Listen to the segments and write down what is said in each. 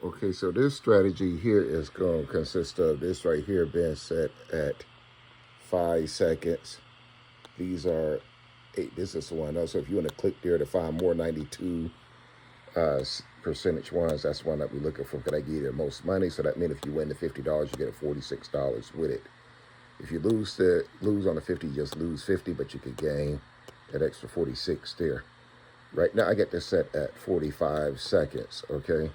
Okay, so this strategy here is going to consist of this right here being set at 5 seconds. These are eight. This is the one. So if you want to click there to find more 92 percentage ones, that's the one that we're looking for. Because I give you the most money. So that means if you win the $50, you get $46 with it. If you lose on the 50, you just lose 50, but you could gain that extra 46 there. Right now, I get this set at 45 seconds. Okay.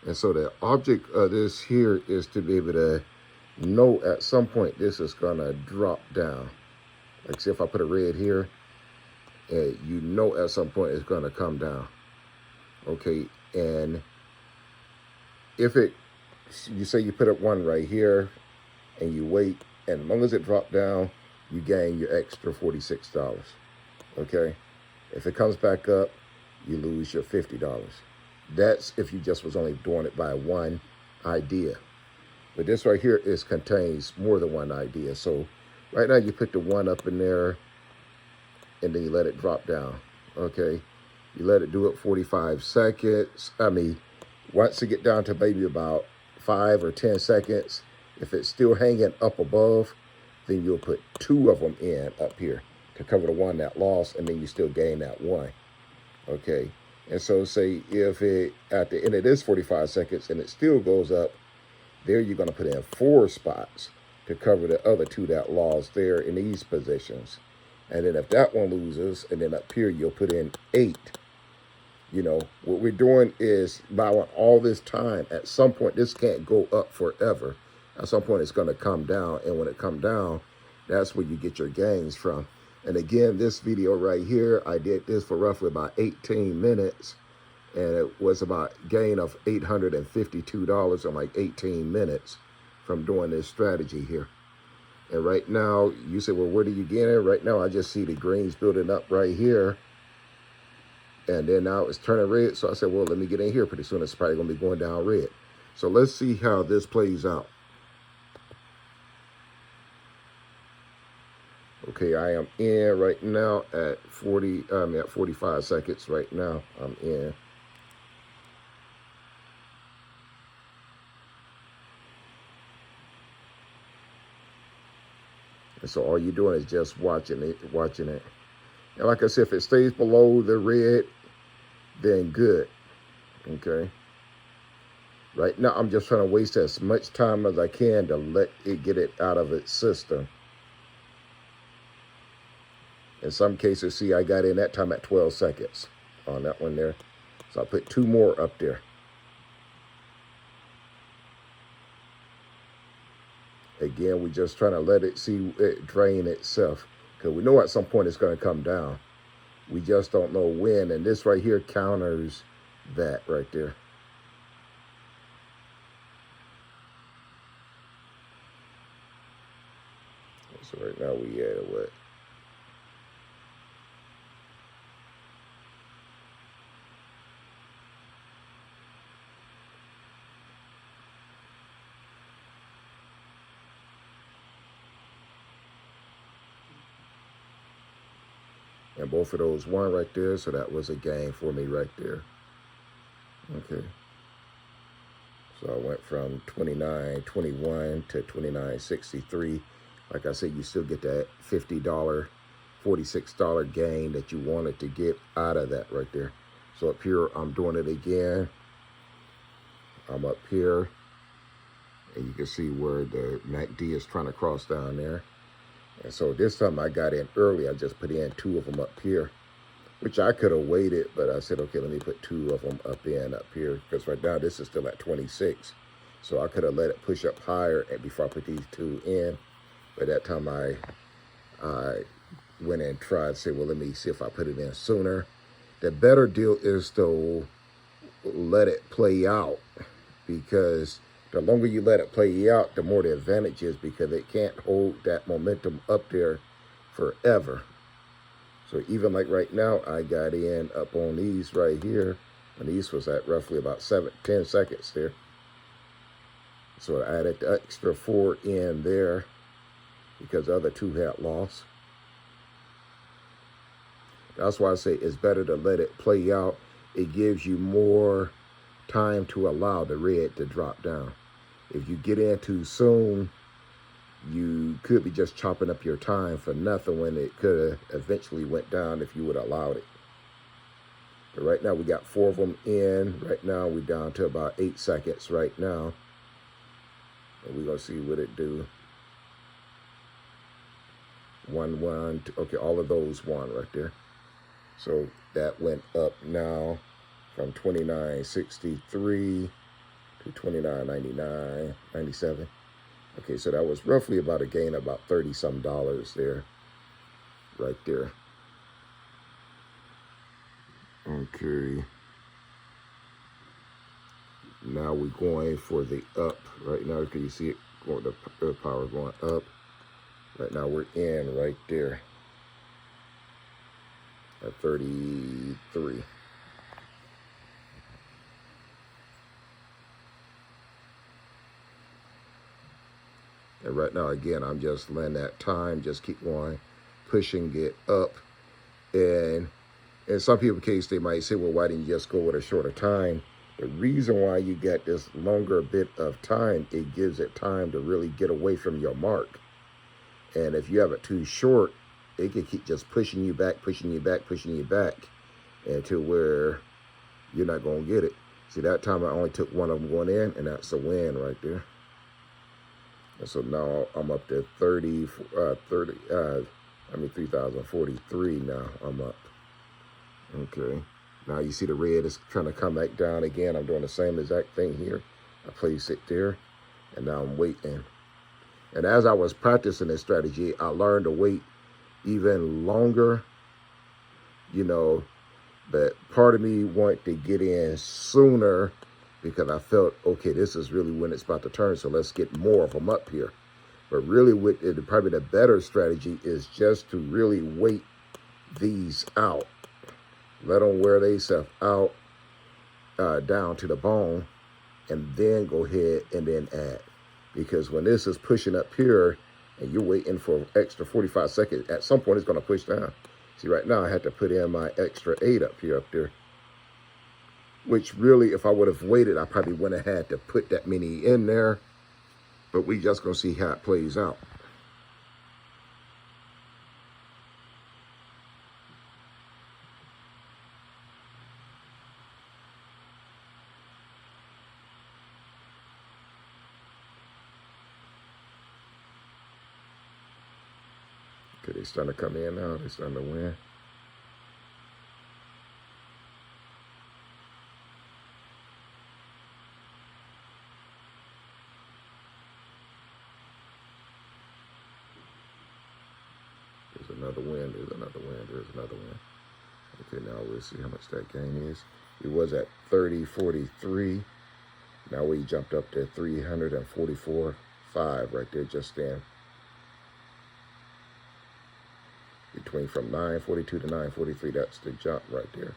And so the object of this here is to be able to know at some point this is going to drop down. Like, see if I put a red here, and you know at some point it's going to come down. Okay, and if you say you put up one right here, and you wait, and as long as it dropped down, you gain your extra $46. Okay, if it comes back up, you lose your $50. That's if you just was only doing it by one idea. But this right here contains more than one idea. So right now you put the one up in there and then you let it drop down. Okay. You let it do it 45 seconds. Once you get down to maybe about 5 or 10 seconds, if it's still hanging up above, then you'll put two of them in up here to cover the one that lost, and then you still gain that one. Okay. And so say if it, at the end of this 45 seconds and it still goes up, there you're going to put in 4 spots to cover the other two that lost there in these positions. And then if that one loses, and then up here you'll put in 8. You know, what we're doing is buying all this time. At some point, this can't go up forever. At some point, it's going to come down. And when it comes down, that's where you get your gains from. And again, this video right here, I did this for roughly about 18 minutes. And it was about gain of $852 in like 18 minutes from doing this strategy here. And right now, you say, well, where do you get it? Right now, I just see the greens building up right here. And then now it's turning red. So I said, well, let me get in here. Pretty soon it's probably going to be going down red. So let's see how this plays out. Okay, I am in right now at 45 seconds right now. I'm in. And so all you're doing is just watching it. And like I said, if it stays below the red, then good. Okay. Right now, I'm just trying to waste as much time as I can to let it get it out of its system. In some cases, see, I got in that time at 12 seconds on that one there. So I put 2 more up there. Again, we're just trying to let it see it drain itself. Because we know at some point it's going to come down. We just don't know when. And this right here counters that right there. So right now we at what? And both of those won right there, so that was a gain for me right there. Okay. So I went from 29.21 to 29.63. Like I said, you still get that $50, $46 gain that you wanted to get out of that right there. So up here, I'm doing it again. I'm up here, and you can see where the MACD is trying to cross down there. And so this time I got in early. I just put in 2 of them up here, which I could have waited, but I said, okay, let me put 2 of them up here, because right now this is still at 26. So I could have let it push up higher and before I put these 2 in. But that time I went and tried to say, well, let me see if I put it in sooner. The better deal is to let it play out, because the longer you let it play out, the more the advantage is, because it can't hold that momentum up there forever. So even like right now, I got in up on these right here, and these was at roughly about 10 seconds there. So I added the extra 4 in there because the other 2 had lost. That's why I say it's better to let it play out. It gives you more time to allow the red to drop down. If you get in too soon, you could be just chopping up your time for nothing when it could have eventually went down if you would have allowed it. But right now we got 4 of them in. Right now we're down to about 8 seconds right now. And we're going to see what it do. 1, 1, 2. Okay, all of those won right there. So that went up now from 29.63 to 29.99, 97. Okay, so that was roughly about a gain of about $30-some there, right there. Okay. Now we're going for the up right now. Can you see it? The power going up. Right now we're in right there at 33. And right now, again, I'm just letting that time just keep going, pushing it up. And in some people's case, they might say, well, why didn't you just go with a shorter time? The reason why you get this longer bit of time, it gives it time to really get away from your mark. And if you have it too short, it can keep just pushing you back, pushing you back, pushing you back into where you're not going to get it. See, that time I only took one of them going in, and that's a win right there. And so now I'm up to 3,043 now I'm up. Okay. Now you see the red is trying to come back down again. I'm doing the same exact thing here. I place it there, and now I'm waiting. And as I was practicing this strategy, I learned to wait even longer, you know, but part of me wanted to get in sooner because I felt, okay, this is really when it's about to turn, so let's get more of them up here. But really, probably the better strategy is just to really wait these out. Let them wear themselves out down to the bone, and then go ahead and then add. Because when this is pushing up here and you're waiting for an extra 45 seconds, at some point it's going to push down. See, right now I had to put in my extra 8 up there. Which really, if I would have waited, I probably wouldn't have had to put that many in there. But we just going to see how it plays out. Okay, they're starting to come in now. They're starting to win. There's another win. There's another win. There's another win. Okay, now we'll see how much that gain is. It was at 30.43. Now we jumped up to 344.5 right there just then. Between from 9.42 to 9.43, that's the jump right there.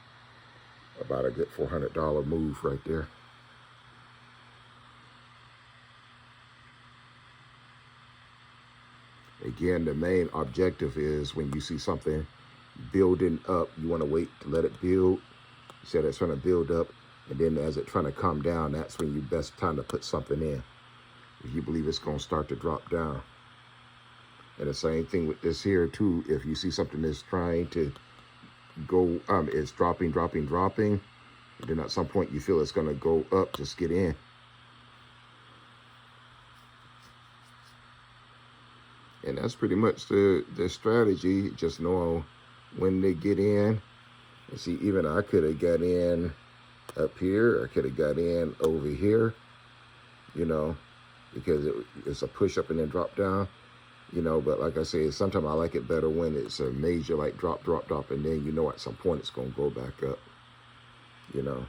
About a good $400 move right there. Again, the main objective is when you see something building up, you want to wait to let it build. You said it's trying to build up, and then as it's trying to come down, that's when you best time to put something in. If you believe it's going to start to drop down. And the same thing with this here too. If you see something that's trying to go, it's dropping, and then at some point you feel it's going to go up, just get in. And that's pretty much the strategy. Just know when they get in. And see, even I could have got in up here. I could have got in over here, you know, because it's a push up and then drop down. You know, but like I say, sometimes I like it better when it's a major, like drop, and then you know at some point it's going to go back up, you know.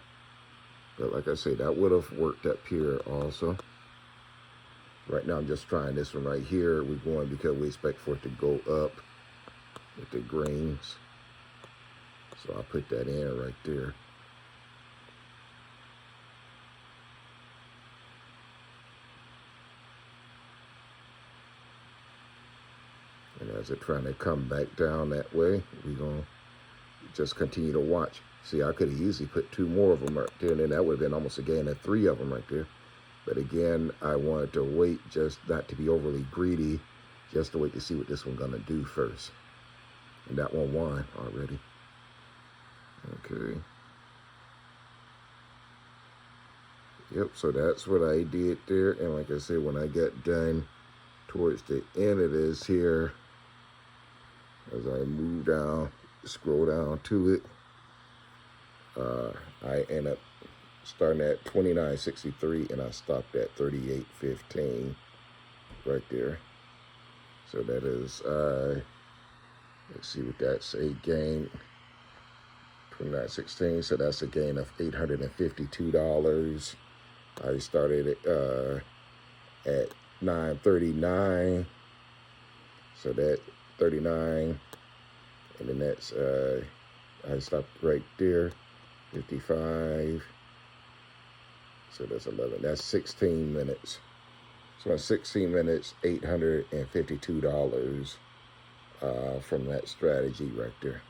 But like I say, that would have worked up here also. Right now I'm just trying this one right here. We're going because we expect for it to go up with the greens. So I'll put that in right there. And as it's trying to come back down that way, we're going to just continue to watch. See, I could have easily put 2 more of them right there, and then that would have been almost a gain of 3 of them right there. But again, I wanted to wait, just not to be overly greedy, just to wait to see what this one's gonna do first. And that one won already. Okay. Yep, so that's what I did there. And like I said, when I got done towards the end of this here, as I move down, scroll down to it, I end up starting at 29.63 and I stopped at 38.15 right there. So that is, let's see what that's a gain, 29.16. So that's a gain of $852. I started at 9.39. So that 39, and then that's, I stopped right there, 55. So that's 11. That's 16 minutes. So in 16 minutes, $852 from that strategy right there.